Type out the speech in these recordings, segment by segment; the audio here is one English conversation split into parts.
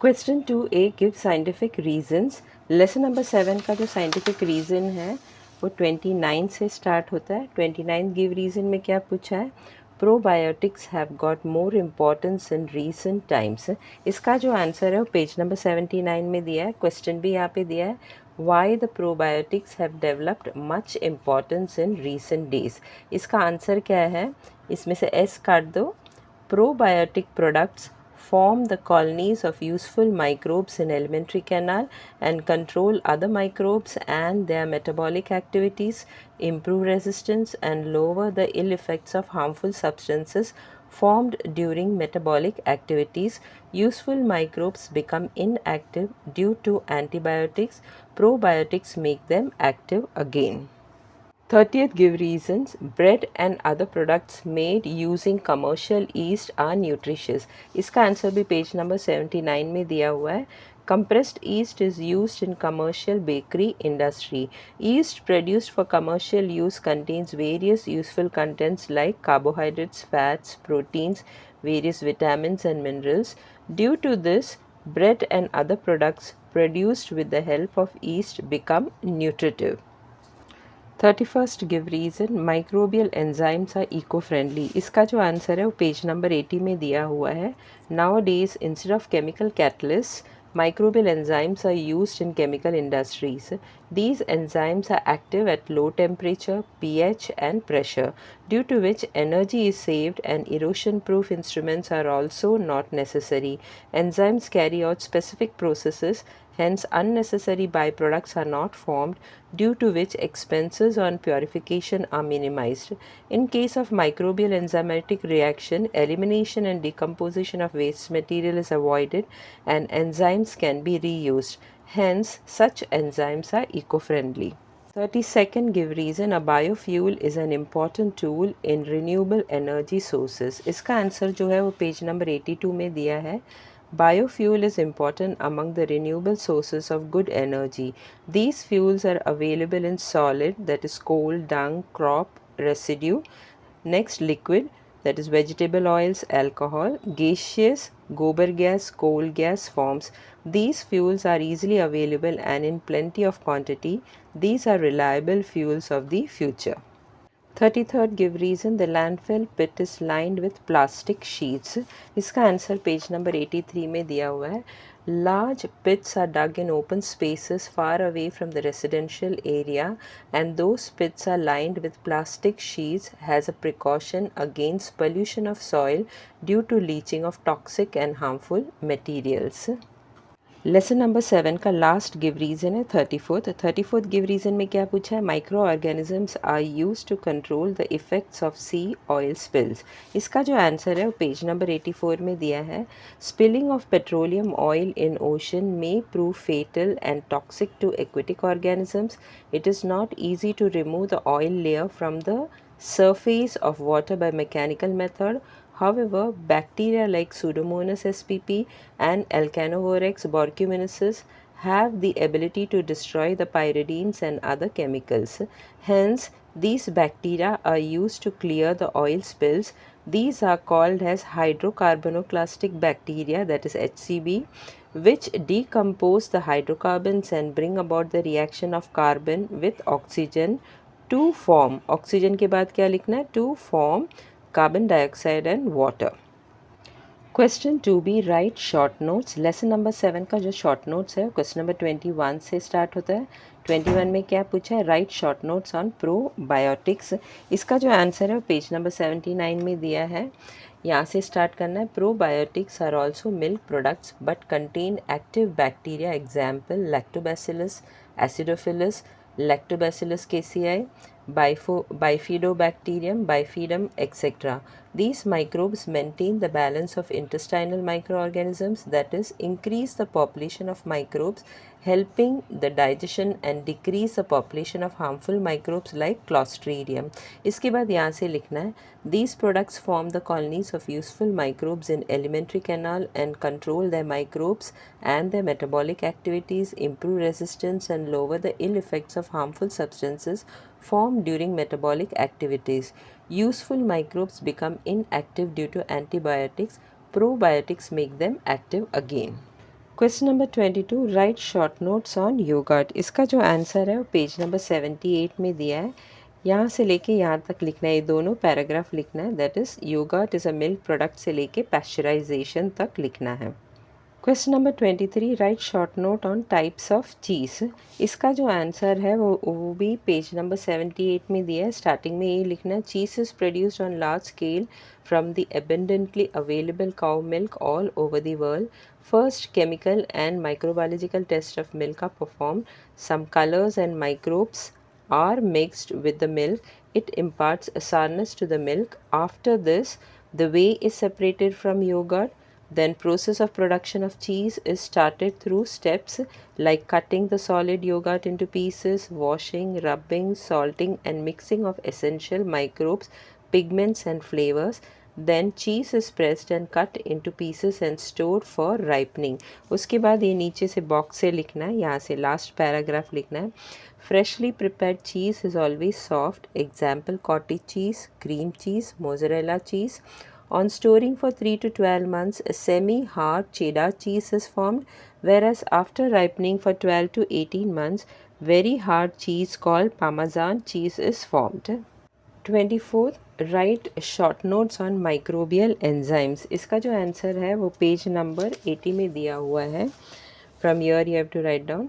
Question 2A give scientific reasons. Lesson number 7 का जो scientific reason है वो 29 से स्टार्ट होता है। 29 गिव रीज़न में क्या पूछा है? Probiotics have got more importance in recent times. इसका जो आंसर है वो पेज नंबर 79 में दिया है। क्वेश्चन भी यहाँ पे दिया है, why the probiotics have developed much importance in recent days. इसका आंसर क्या है? इसमें से एस काट दो। Probiotic products form the colonies of useful microbes in alimentary canal and control other microbes and their metabolic activities, improve resistance and lower the ill effects of harmful substances formed during metabolic activities. Useful microbes become inactive due to antibiotics. Probiotics make them active again. 30th give reasons. Bread and other products made using commercial yeast are nutritious. इसका answer भी page number 79 में दिया हुआ है। Compressed yeast is used in commercial bakery industry. Yeast produced for commercial use contains various useful contents like carbohydrates, fats, proteins, various vitamins and minerals. Due to this, bread and other products produced with the help of yeast become nutritive. 31st give reason microbial enzymes are eco friendly. इसका जो answer है वो page number 80 में दिया हुआ है। Now days instead of chemical catalyst microbial enzymes are used in chemical industries. These enzymes are active at low temperature, pH and pressure, due to which energy is saved and erosion proof instruments are also not necessary. Enzymes carry out specific processes, hence unnecessary byproducts are not formed, due to which expenses on purification are minimized. In case of microbial enzymatic reaction, elimination and decomposition of waste material is avoided and enzymes can be reused. Hence, such enzymes are eco-friendly. 32nd give reason a biofuel is an important tool in renewable energy sources. इसका answer जो है वो page number 82 में दिया है। Biofuel is important among the renewable sources of good energy. These fuels are available in solid, that is coal, dung, crop, residue. Next, liquid, that is vegetable oils, alcohol, gaseous, gobar gas, coal gas forms. These fuels are easily available and in plenty of quantity. These are reliable fuels of the future. 33rd give reason the landfill pit is lined with plastic sheets. इसका answer page number 83 में दिया हुआ है। Large pits are dug in open spaces far away from the residential area and those pits are lined with plastic sheets as a precaution against pollution of soil due to leaching of toxic and harmful materials. Lesson number 7 का last give reason है 34th give reason में क्या पूछा है? Micro organisms are use to control the effects of sea oil spills. इसका जो answer है वो पेज नंबर 84 में दिया है। Spilling of petroleum oil in ocean may prove fatal and toxic to aquatic organisms. It is not easy to remove the oil layer from the surface of water by mechanical method. However, bacteria like Pseudomonas spp and Alcanovorex borcumensis have the ability to destroy the pyridines and other chemicals. Hence, these bacteria are used to clear the oil spills. These are called as hydrocarbonoclastic bacteria, that is HCB, which decompose the hydrocarbons and bring about the reaction of carbon with oxygen to form, oxygen के बाद क्या लिखना है? To form carbon dioxide and water. Question 2B write short notes. Lesson number 7 का जो short notes है question number 21 से start होता है। 21 में क्या पूछा है? Write short notes on probiotics. इसका जो आंसर है वो पेज नंबर 79 में दिया है। यहाँ से स्टार्ट करना है। Probiotics are also milk products but contain active bacteria, example lactobacillus, acidophilus, Lactobacillus casei, Bifidobacterium, Bifidum, etc. These microbes maintain the balance of intestinal microorganisms, that is, increase the population of microbes, helping the digestion and decrease the population of harmful microbes like Clostridium. इसके बाद यहाँ से लिखना है These products form the colonies of useful microbes in alimentary canal and control their microbes and their metabolic activities, improve resistance and lower the ill effects of harmful substances formed during metabolic activities. Useful microbes become inactive due to antibiotics. Probiotics make them active again. Question number 22, write short notes on yoghurt. इसका जो answer है वो page number 78 में दिया है। यहाँ से लेके यहाँ तक लिखना है, ये दोनों पैराग्राफ लिखना है। That is yogurt is a milk product से लेके पैस्चराइजेशन तक लिखना है। Question number 23, write short note on types of cheese. इसका जो आंसर है वो भी पेज नंबर 78 में दिया है। स्टार्टिंग में ये लिखना है, cheese is produced on large scale from the abundantly available cow milk all over the world. First, chemical and microbiological tests of milk are performed. Some colors and microbes are mixed with the milk. It imparts a sourness to the milk. After this, the whey is separated from yogurt. Then process of production of cheese is started through steps like cutting the solid yogurt into pieces, washing, rubbing, salting and mixing of essential microbes, pigments and flavors. Then cheese is pressed and cut into pieces and stored for ripening. उसके बाद ये नीचे से box से लिखना है, यहाँ से लास्ट पैराग्राफ लिखना है। Freshly prepared cheese is always soft. Example, cottage cheese, cream cheese, mozzarella cheese. On storing for 3 to 12 months, a semi-hard cheddar cheese is formed, whereas after ripening for 12 to 18 months, very hard cheese called Parmesan cheese is formed. 24th, right short notes on microbial enzymes. इसका जो answer है वो page number 80 में दिया हुआ है। From here you have to write down,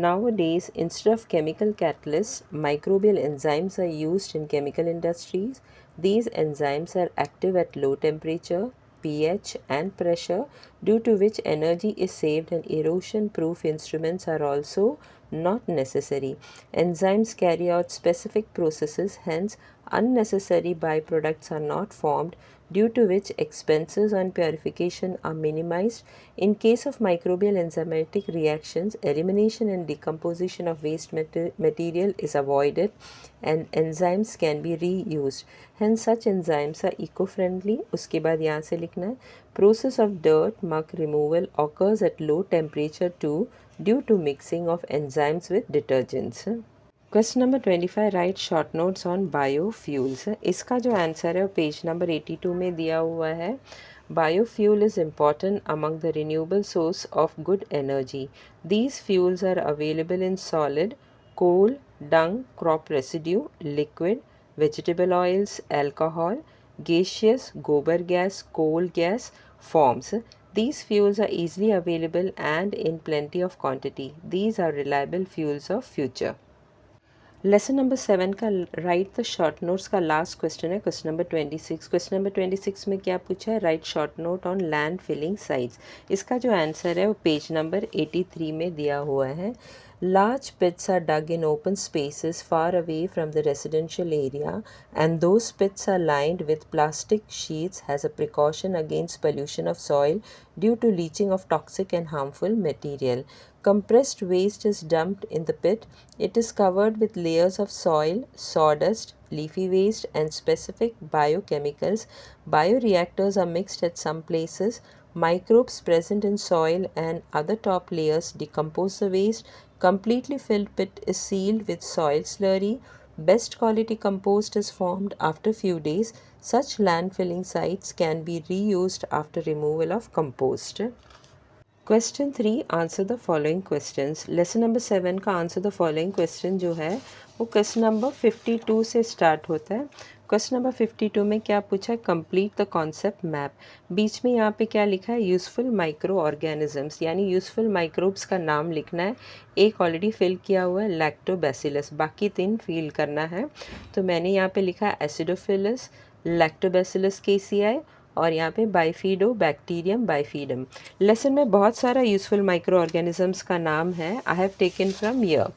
nowadays instead of chemical catalysts, microbial enzymes are used in chemical industries. These enzymes are active at low temperature, pH and pressure, due to which energy is saved and erosion proof instruments are also not necessary. Enzymes carry out specific processes, hence unnecessary byproducts are not formed, due to which expenses on purification are minimized. In case of microbial enzymatic reactions, elimination and decomposition of waste material is avoided and enzymes can be reused. Hence such enzymes are eco-friendly. उसके बाद यहाँ से लिखना है, process of dirt muck removal occurs at low temperature too, due to mixing of enzymes with detergents. Question number 25, right short notes on biofuels. इसका जो answer है वो पेज नंबर 82 में दिया हुआ है। Biofuel is important among the renewable source of good energy. These fuels are available in solid, coal, dung, crop residue, liquid, vegetable oils, alcohol, gaseous, gobar gas, coal gas forms. These fuels are easily available and in plenty of quantity. These are reliable fuels of future. Lesson number 7 का write the short notes का last question है, question number 26। Question number 26 में क्या पूछा है, write short note on land filling sites. इसका जो answer है वो पेज नंबर 83 में दिया हुआ है। Large pits are dug in open spaces far away from the residential area, and those pits are lined with plastic sheets as a precaution against pollution of soil due to leaching of toxic and harmful material. Compressed waste is dumped in the pit. It is covered with layers of soil, sawdust, leafy waste, and specific biochemicals. Bioreactors are mixed at some places. Microbes present in soil and other top layers decompose the waste. Completely filled pit is sealed with soil slurry. Best quality compost is formed after few days. Such landfilling sites can be reused after removal of compost. Question 3, answer the following questions. Lesson number 7 का answer the following question जो है वो question number 52 से start होता है। Question number 52 में क्या पूछा है, कंप्लीट द कॉन्सेप्ट मैप। बीच में यहाँ पे क्या लिखा है, यूज़फुल माइक्रो ऑर्गेनिजम्स, यानी यूज़फुल माइक्रोब्स का नाम लिखना है। एक ऑलरेडी फिल किया हुआ है, लैक्टोबैसिलस, बाकी 3 फिल करना है। तो मैंने यहाँ पे लिखा है एसिडोफिलस, लैक्टोबैसिलस केसीआई और यहाँ पे बाइफीडो बैक्टीरियम बाइफीडम। लेसन में बहुत सारा यूज़फुल माइक्रो ऑर्गेनिजम्स का नाम है। I have taken from here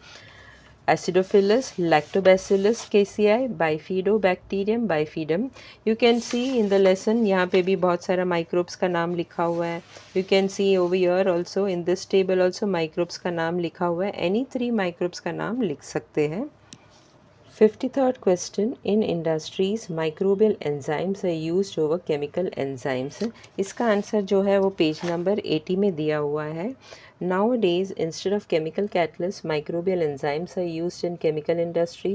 acidophilus, lactobacillus casei, bifidobacterium bifidum. You can see in the lesson, यहाँ पे भी बहुत सारा माइक्रोब्स का नाम लिखा हुआ है। You can C over year also in this table also microbes का नाम लिखा हुआ है। एनी 3 माइक्रोब्स का नाम लिख सकते हैं। 53rd question, in industries microbial enzymes are used over chemical enzymes. इसका आंसर जो है वो पेज नंबर 80 में दिया हुआ है। Nowadays instead of chemical catalysts, microbial enzymes are used in chemical industry.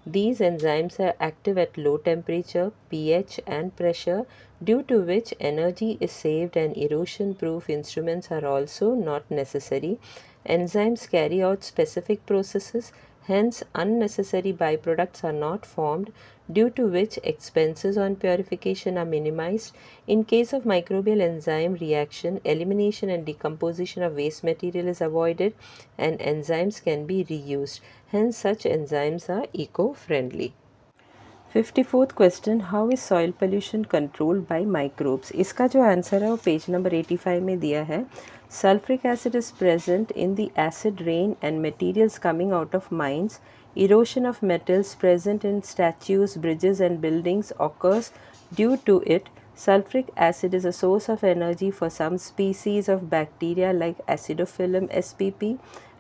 These enzymes are active at low temperature, pH, and pressure, due to which energy is saved and erosion-proof instruments are also not necessary. Enzymes carry out specific processes, hence unnecessary byproducts are not formed, due to which expenses on purification are minimized. In case of microbial enzyme reaction, elimination and decomposition of waste material is avoided and enzymes can be reused. Hence, such enzymes are eco-friendly. 54th question, how is soil pollution controlled by microbes. इसका जो answer है वो page number 85 में दिया है। Sulphuric acid is present in the acid rain and materials coming out of mines. Erosion of metals present in statues, bridges and buildings occurs due to it. Sulfuric acid is a source of energy for some species of bacteria like Acidophyllum spp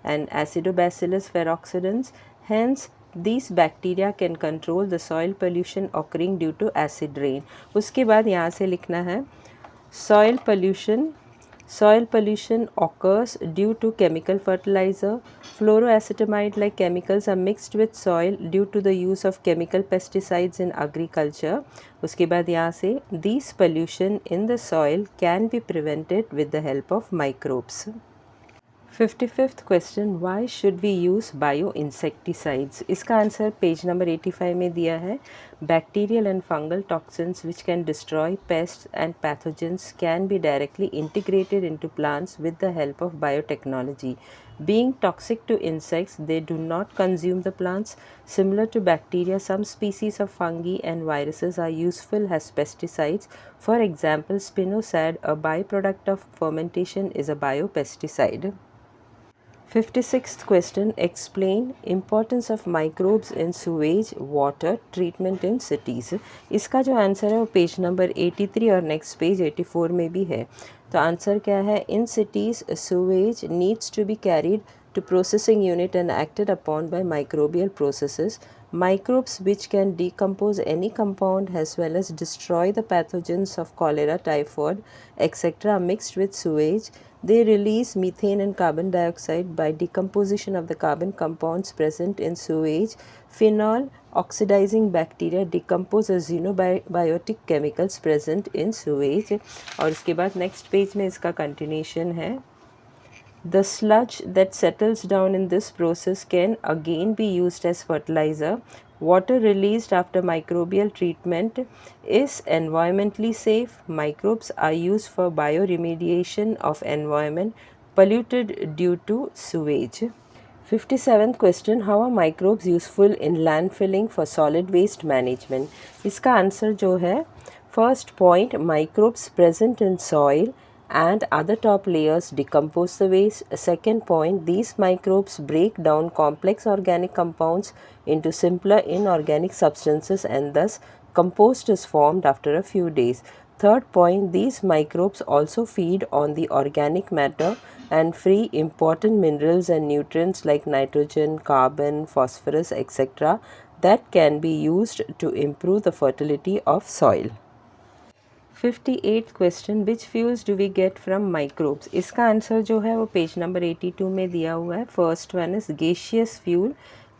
and Acidobacillus feroxidans. Hence, these bacteria can control the soil pollution occurring due to acid rain. उसके बाद यहाँ से लिखना है soil pollution. Soil pollution occurs due to chemical fertilizer. Fluoroacetamide like chemicals are mixed with soil due to the use of chemical pesticides in agriculture. उसके बाद यहाँ से these pollution in the soil can be prevented with the help of microbes. 55th question, why should we use bio insecticides. इसका answer page number 85 में दिया है। Bacterial and fungal toxins which can destroy pests and pathogens can be directly integrated into plants with the help of biotechnology. Being toxic to insects, they do not consume the plants. Similar to bacteria, some species of fungi and viruses are useful as pesticides. For example, spinosad, a byproduct of fermentation, is a biopesticide. 56th question, explain importance of microbes in sewage water treatment in cities. इसका जो answer है वो page number 83 और next page 84 में भी है. तो answer क्या है? इन cities sewage needs to be carried to processing unit and acted upon by microbial processes. Microbes which can decompose any compound as well as destroy the pathogens of cholera, typhoid, etc. mixed with sewage. They release methane and carbon dioxide by decomposition of the carbon compounds present in sewage. Phenol oxidizing bacteria decompose as xenobiotic chemicals present in sewage. और इसके बाद next page में इसका continuation है. The sludge that settles down in this process can again be used as fertilizer. Water released after microbial treatment is environmentally safe. Microbes are used for bioremediation of environment polluted due to sewage. 57th question, how are microbes useful in landfilling for solid waste management? इसका answer जो है, first point, microbes present in soil and other top layers decompose the waste. Second point, these microbes break down complex organic compounds into simpler inorganic substances and thus compost is formed after a few days. Third point, these microbes also feed on the organic matter and free important minerals and nutrients like nitrogen, carbon, phosphorus, etc. that can be used to improve the fertility of soil. 58th question, which fuels do we get from microbes. इसका answer जो है वो page number 82 में दिया हुआ है. First one is gaseous fuel.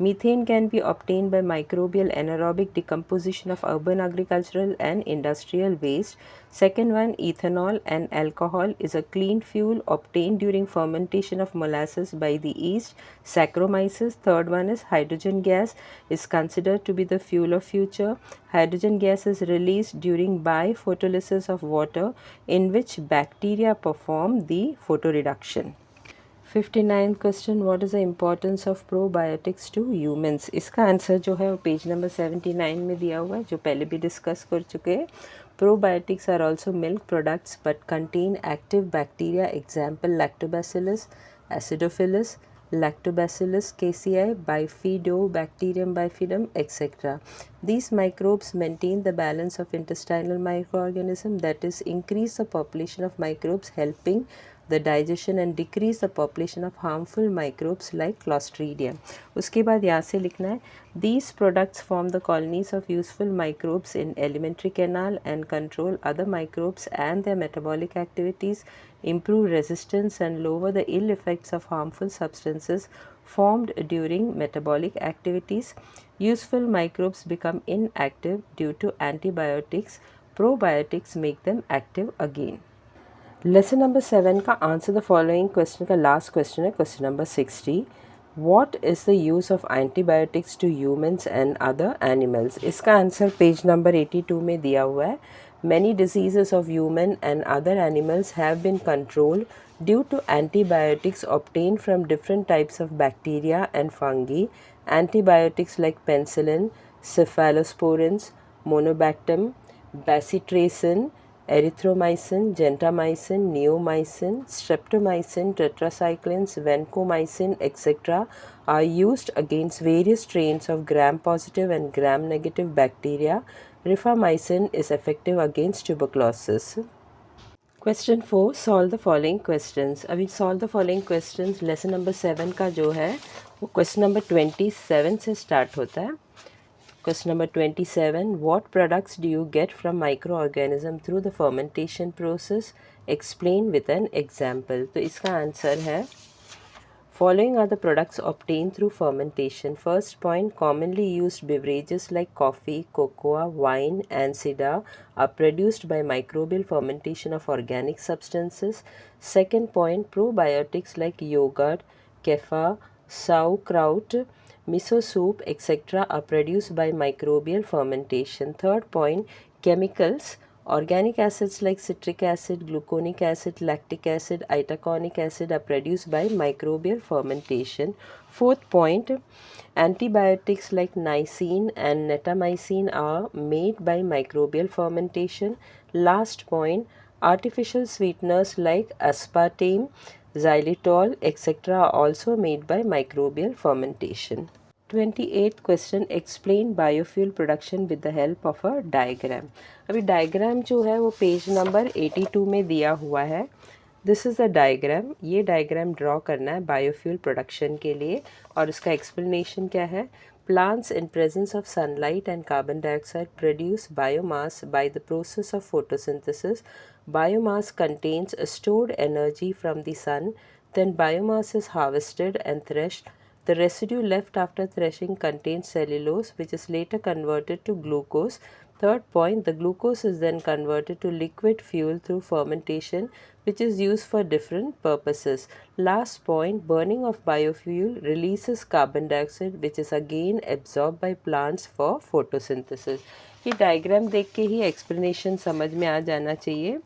Methane can be obtained by microbial anaerobic decomposition of urban agricultural and industrial waste. Second one, ethanol and alcohol is a clean fuel obtained during fermentation of molasses by the yeast Saccharomyces. Third one is hydrogen gas is considered to be the fuel of future. Hydrogen gas is released during biophotolysis of water in which bacteria perform the photoreduction. 59th question, what is the importance of probiotics to humans. इसका answer जो है वो page number 79 में दिया हुआ है, जो पहले भी डिस्कस कर चुके हैं. Probiotics are also milk products but contain active bacteria. Example lactobacillus, acidophilus, Lactobacillus casei, Bifidobacterium bifidum, etc. These microbes maintain the balance of intestinal microorganisms, that is, increase the population of microbes helping the digestion and decrease the population of harmful microbes like Clostridium. उसके बाद यहाँ से लिखना है, these products form the colonies of useful microbes in alimentary canal and control other microbes and their metabolic activities, improve resistance and lower the ill effects of harmful substances formed during metabolic activities. Useful microbes become inactive due to antibiotics. Probiotics make them active again. Lesson number 7 का answer the following question का last question है, question number 60. What is the use of antibiotics to humans and other animals. इसका answer page number 82 में दिया हुआ है. Many diseases of human and other animals have been controlled due to antibiotics obtained from different types of bacteria and fungi. Antibiotics like penicillin, cephalosporins, monobactam, bacitracin, erythromycin, gentamicin, neomycin, streptomycin, tetracyclines, vancomycin, etc. are used against various strains of gram-positive and gram-negative bacteria. Rifamycin is effective against tuberculosis. Question 4, solve the following questions. अभी solve the following questions lesson number 7 का जो है वो question number 27 से start होता है. Question number 27. What products do you get from microorganism through the fermentation process? Explain with an example. तो इसका आंसर है following are the products obtained through fermentation. First point, commonly used beverages like coffee, cocoa, wine and cider are produced by microbial fermentation of organic substances. Second point, probiotics like yogurt, kefir, sauerkraut, miso soup, etc. are produced by microbial fermentation. Third point, chemicals, organic acids like citric acid, gluconic acid, lactic acid, itaconic acid are produced by microbial fermentation. Fourth point, antibiotics like niacin and netamycin are made by microbial fermentation. Last point, artificial sweeteners like aspartame, xylitol, etc. are also made by microbial fermentation. 28th question, explain biofuel production with the help of a diagram. अभी diagram जो है वो page number 82 में दिया हुआ है. This is the diagram. ये diagram draw करना है बायोफ्यूल प्रोडक्शन के लिए और उसका एक्सप्लेनेशन क्या है. Plants in presence of sunlight and carbon dioxide produce biomass by the process of photosynthesis. Biomass contains stored energy from the sun. Then biomass is harvested and threshed. The residue left after threshing contains cellulose, which is later converted to glucose. Third point, the glucose is then converted to liquid fuel through fermentation, which is used for different purposes. Last point, burning of biofuel releases carbon dioxide, which is again absorbed by plants for photosynthesis. ये diagram देख के ही explanation समझ में आ जाना चाहिए.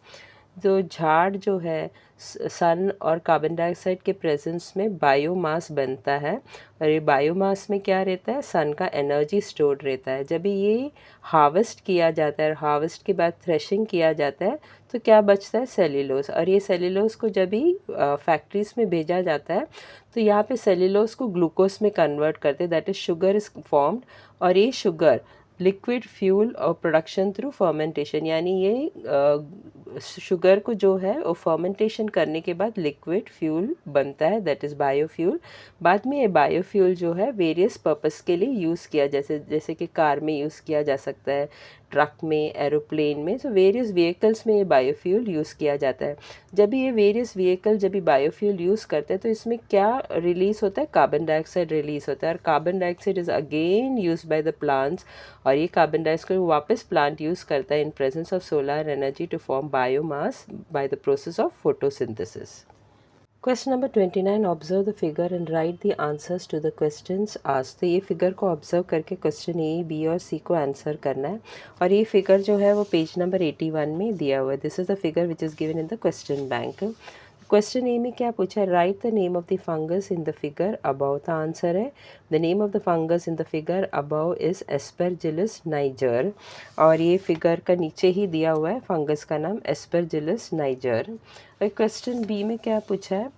जो झाड़ जो है सन और कार्बन डाइऑक्साइड के प्रेजेंस में बायोमास बनता है और ये बायोमास में क्या रहता है, सन का एनर्जी स्टोर्ड रहता है. जब ये हार्वेस्ट किया जाता है और हार्वेस्ट के बाद थ्रेशिंग किया जाता है तो क्या बचता है, सेल्यूलोज. और ये सेल्यूलोज को जब भी फैक्ट्रीज में भेजा जाता है तो यहाँ पे सेल्यूलोज को ग्लूकोज में कन्वर्ट करते हैं, that is sugar is formed. और ये शुगर लिक्विड फ्यूल और प्रोडक्शन थ्रू फर्मेंटेशन, यानी ये शुगर को जो है वो फर्मेंटेशन करने के बाद लिक्विड फ्यूल बनता है, दैट इज़ बायोफ्यूल. बाद में ये बायोफ्यूल जो है वेरियस पर्पस के लिए यूज़ किया, जैसे कि कार में यूज़ किया जा सकता है, ट्रक में, एरोप्लेन में. सो वेरियस व्हीकल्स में ये बायोफ्यूल यूज़ किया जाता है. जब भी ये वेरियस व्हीकल जब भी बायोफ्यूल यूज़ करते हैं तो इसमें क्या रिलीज़ होता है, कार्बन डाइऑक्साइड रिलीज़ होता है. और carbon dioxide is again use by the plants और ये कार्बन डाइऑक्साइड वापस प्लांट यूज़ करता है in presence of solar energy to form biomass by the process of photosynthesis. Question number 29, observe the figure and write the answers to the questions asked. तो ये figure को observe करके question A, B और सी को answer करना है. और ये फिगर जो है वो पेज नंबर 81 में दिया हुआ है. This is the figure which is given in the question bank. Question A में क्या पूछा है, write the name of the fungus in the figure above. The answer है the name of the fungus in the figure above is aspergillus niger. और ये figure का नीचे ही दिया हुआ है फंगस का नाम एस्परजिलस नाइजर. और क्वेश्चन बी में क्या पूछा है,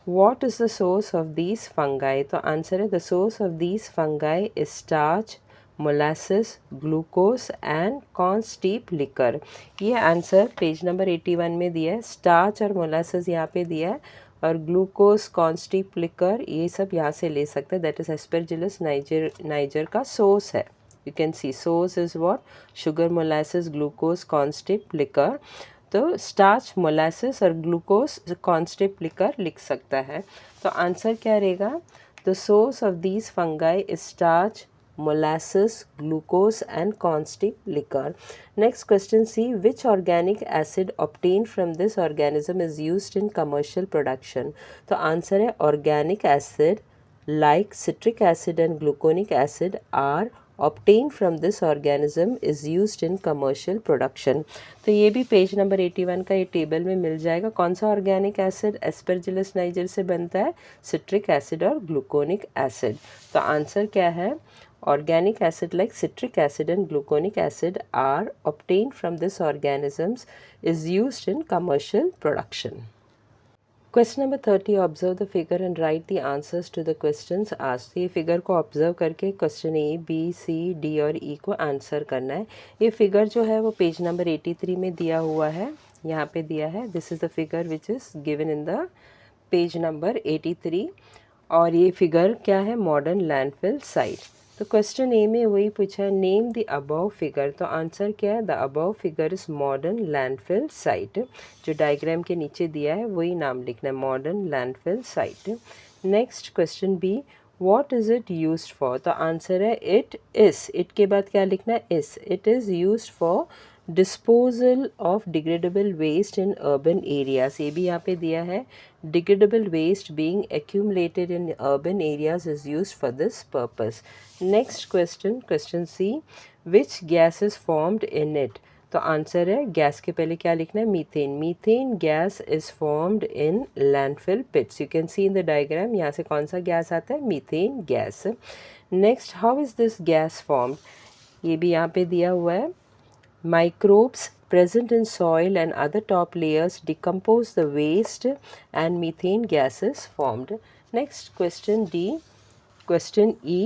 what is the source of these fungi. तो आंसर है the source of these fungi is starch, molasses, glucose and corn steep liquor. ये आंसर पेज नंबर 81 में दिया है. स्टार्च और मोलासिस यहाँ पे दिया है और ग्लूकोज, कॉर्न स्टीप लिकर ये सब यहाँ से ले सकते हैं, दैट इज़ एस्परजिलस नाइजर का सोर्स है. You can C source is what, sugar, molasses, glucose, corn steep liquor. तो स्टार्च, मोलासिस और ग्लूकोज, कॉर्न स्टीप लिकर लिख सकता है. तो आंसर क्या रहेगा, The source of these fungi is starch, molasses, glucose and corn stick liquor. Next question C. Which organic acid obtained from this organism is used in commercial production? तो answer है organic acid like citric acid and gluconic acid are obtained from this organism is used in commercial production. तो ये भी page number 81 का ये table में मिल जाएगा. कौन सा ऑर्गेनिक एसिड एस्परजिलस नाइजर से बनता है? सिट्रिक एसिड और ग्लूकोनिक एसिड. तो आंसर क्या है? Organic acid like citric acid and gluconic acid are obtained from this organisms is used in commercial production. Question number 30. Observe the figure and write the answers to the questions asked. ये figure को observe करके question A B C D और E को answer करना है. ये figure जो है वो पेज नंबर 83 में दिया हुआ है. यहाँ पे दिया है. This is the figure which is given in the page number 83. और ये फिगर क्या है? Modern landfill site. तो क्वेश्चन ए में वही पूछा है, नेम द अबव फिगर. तो आंसर क्या है? The above figure is modern landfill site. जो डायग्राम के नीचे दिया है वही नाम लिखना है, modern landfill site. Next question B, what is it used for. तो आंसर है इट इज़. इट के बाद क्या लिखना है? Is. It is used for disposal of degradable waste in urban areas. ये भी यहाँ पे दिया है. Degradable waste being accumulated in urban areas is used for this purpose. Next question, question C. Which gas is formed in it? तो answer है gas के पहले क्या लिखना है? Methane. Methane gas is formed in landfill pits. You can see in the diagram. यहाँ से कौन सा गैस आता है? Methane gas. Next, how is this gas formed? ये भी यहाँ पे दिया हुआ है. Microbes present in soil and other top layers decompose the waste and methane gas is formed. Next question D. Question E.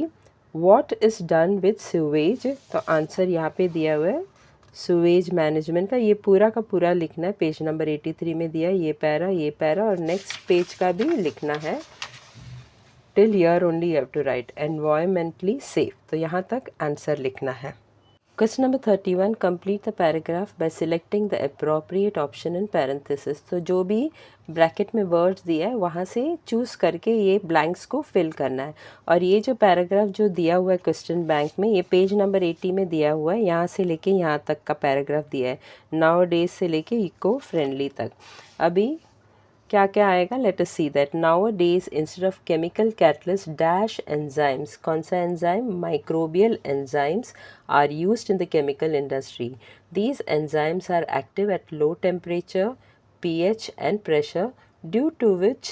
What is done with sewage? तो answer यहाँ पे दिया हुआ है sewage management का. ये पूरा का पूरा लिखना है. पेज नंबर 83 में दिया है. ये पैरा और नेक्स्ट पेज का भी लिखना है. Till here only you have to write environmentally safe. तो यहाँ तक आंसर लिखना है. Question number 31. Complete the paragraph by selecting the appropriate option in parenthesis. तो जो भी ब्रैकेट में वर्ड्स दिया है वहाँ से चूज़ करके ये ब्लैंक्स को फिल करना है. और ये जो पैराग्राफ जो दिया हुआ है क्वेश्चन बैंक में, ये पेज नंबर 80 में दिया हुआ है. यहाँ से लेके यहाँ तक का पैराग्राफ दिया है. नाउ डेज से लेके इको फ्रेंडली तक. अभी क्या क्या आएगा? Let us see that. Nowadays instead of chemical catalyst dash enzymes. कौन सा enzyme? Microbial enzymes are used in the chemical industry. These enzymes are active at low temperature, pH and pressure, due to which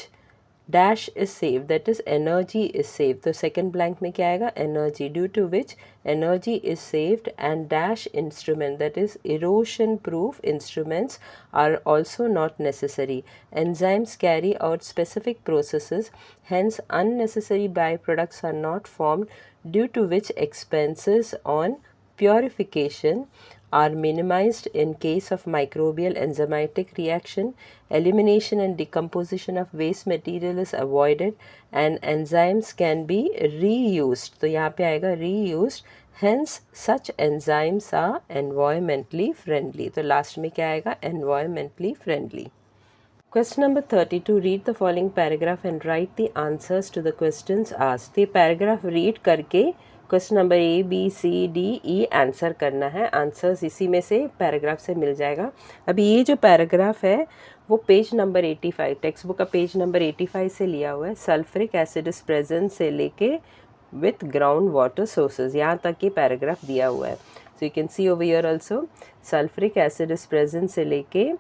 dash is saved, that is energy is saved. तो second blank में क्या आएगा? energy, due to which energy is saved, and dash instrument, that is erosion proof instruments are also not necessary. Enzymes carry out specific processes, hence unnecessary byproducts are not formed, due to which expenses on purification are minimized in case of microbial enzymatic reaction. Elimination and decomposition of waste material is avoided, and enzymes can be reused. तो यहाँ पे आएगा reused. Hence such enzymes are environmentally friendly. तो last में क्या आएगा? environmentally friendly. Question number 32. Read the following paragraph and write the answers to the questions asked. ये paragraph read करके question number A B C D E answer करना है. Answers इसी में से पैराग्राफ से मिल जाएगा. अभी ये जो पैराग्राफ है वो पेज नंबर 85, टेक्स्ट बुक का पेज नंबर 85 से लिया हुआ है. सल्फ्रिक एसिड इज प्रेजेंट से लेके विथ ग्राउंड वाटर सोर्सेज, यहाँ तक ये पैराग्राफ दिया हुआ है. So you can C over here also sulphuric acid is present से लेके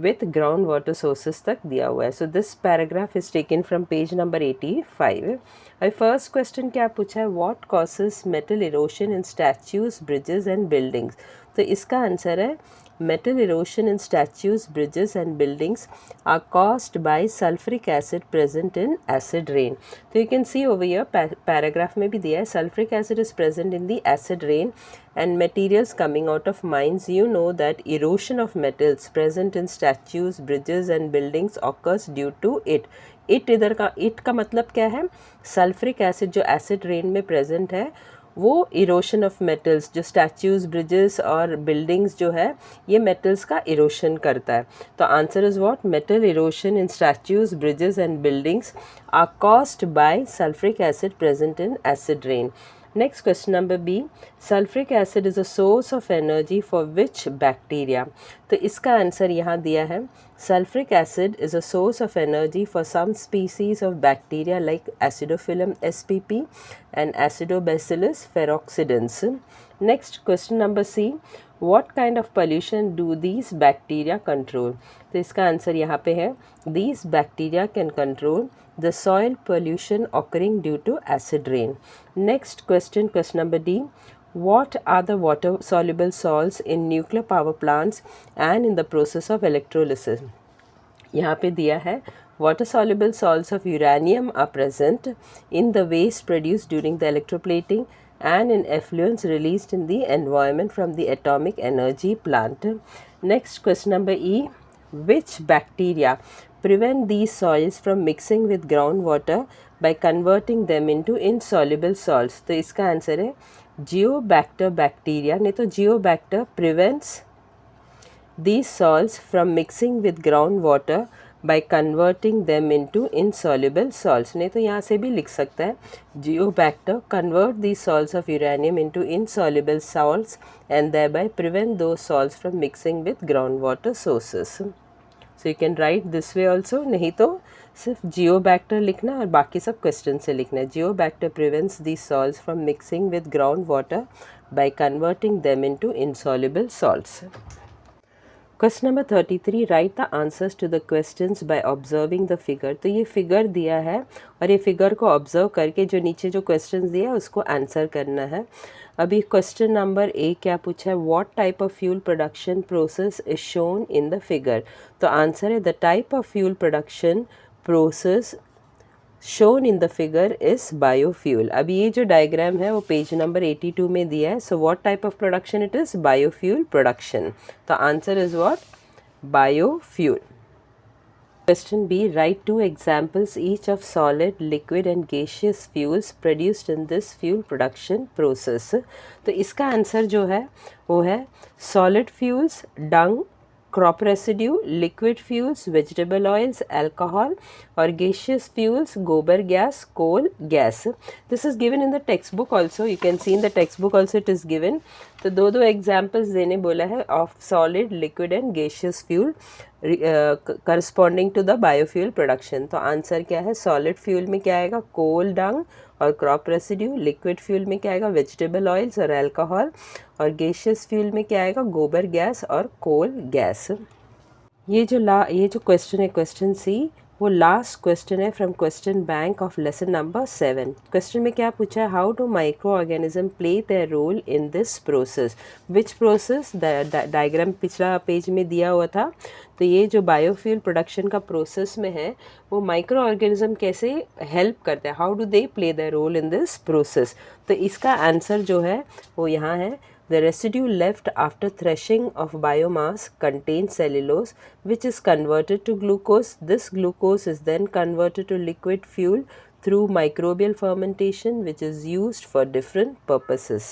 with ground water sources तक दिया हुआ है. So this paragraph is taken from page number 85. और first question क्या पूछा है? What causes metal erosion in statues, bridges and buildings? तो इसका आंसर है metal erosion in statues, bridges and buildings are caused by sulfuric acid present in acid rain. तो you can see over here paragraph में भी दिया है sulfuric acid is present in the acid rain and materials coming out of mines. You know that erosion of metals present in statues, bridges and buildings occurs due to it. It इधर का it का मतलब क्या है? Sulphuric acid जो acid rain में present है वो इरोशन ऑफ मेटल्स, जो स्टैच्यूज, ब्रिजेस और बिल्डिंग्स जो है ये मेटल्स का इरोशन करता है। तो answer is what? Metal erosion in statues, bridges and buildings are caused by sulphuric acid present in acid rain. Next question number B. Sulfuric acid is a source of energy for which bacteria? तो इसका answer यहाँ दिया है, sulfuric acid is a source of energy for some species of bacteria like Acidophilum spp and Acidobacillus ferroxidans. Next question number C. What kind of pollution do these bacteria control? तो इसका answer यहाँ पे है, these bacteria can control the soil pollution occurring due to acid rain. Next question, question number D. What are the water soluble salts in nuclear power plants and in the process of electrolysis? यहाँ पे दिया है, water soluble salts of uranium are present in the waste produced during the electroplating and in effluents released in the environment from the atomic energy plant. Next question number E. Which bacteria prevent these soils from mixing with groundwater by converting them into insoluble salts? तो इसका answer है जियोबैक्टर bacteria, नहीं तो जियोबैक्टर prevents these salts from mixing with groundwater by converting them into insoluble salts. नहीं तो यहाँ से भी लिख सकता है जियोबैक्टर convert these salts of uranium into insoluble salts and thereby prevent those salts from mixing with groundwater sources. So you can write this way also, नहीं तो सिर्फ जियोबैक्टर लिखना और बाकी सब क्वेश्चन से लिखना है। जियोबैक्टर prevents these salts from mixing with groundwater by converting them into insoluble salts. Question number 33, write the answers to the questions by observing the figure. तो ये फिगर दिया है और ये फिगर को ऑब्जर्व करके जो नीचे जो क्वेश्चंस दिया है उसको आंसर करना है। अभी क्वेश्चन नंबर ए क्या पूछा है, what type of fuel production process is shown in the figure. तो आंसर है the type of fuel production process shown in the figure is biofuel. अभी ये जो डायग्राम है वो पेज नंबर 82 में दिया है। So what type of production it is? Biofuel production. The answer is what? Biofuel. Question B. Write two examples each of solid, liquid and gaseous fuels produced in this fuel production process. तो इसका answer जो है वो है solid fuels, dung, crop residue, liquid fuels, vegetable oils, alcohol, or gaseous fuels, gobar gas, coal gas. This is given in the textbook also. You can see in the textbook also it is given. तो दो examples देने बोला है of solid, liquid and gaseous fuel corresponding to the biofuel production. तो answer क्या है, solid fuel में क्या आएगा, coal, dung और क्रॉप रेसिड्यू, लिक्विड फ्यूल में क्या आएगा, वेजिटेबल ऑयल्स और अल्कोहल, और गैसियस फ्यूल में क्या आएगा, गोबर गैस और कोल गैस। ये जो क्वेश्चन है, क्वेश्चन सी, वो लास्ट क्वेश्चन है from question bank of lesson number 7। Question में क्या पूछा है, how do micro organism play their role in this process. Which process, diagram पिछला पेज में दिया हुआ था। तो ये जो बायोफ्यूल प्रोडक्शन का प्रोसेस में है वो माइक्रो ऑर्गेनिज्म कैसे हेल्प करते हैं, how do they play their role in this process. तो इसका आंसर जो है वो यहाँ है, the residue left after threshing of biomass contains cellulose which is converted to glucose. This glucose is then converted to liquid fuel through microbial fermentation which is used for different purposes.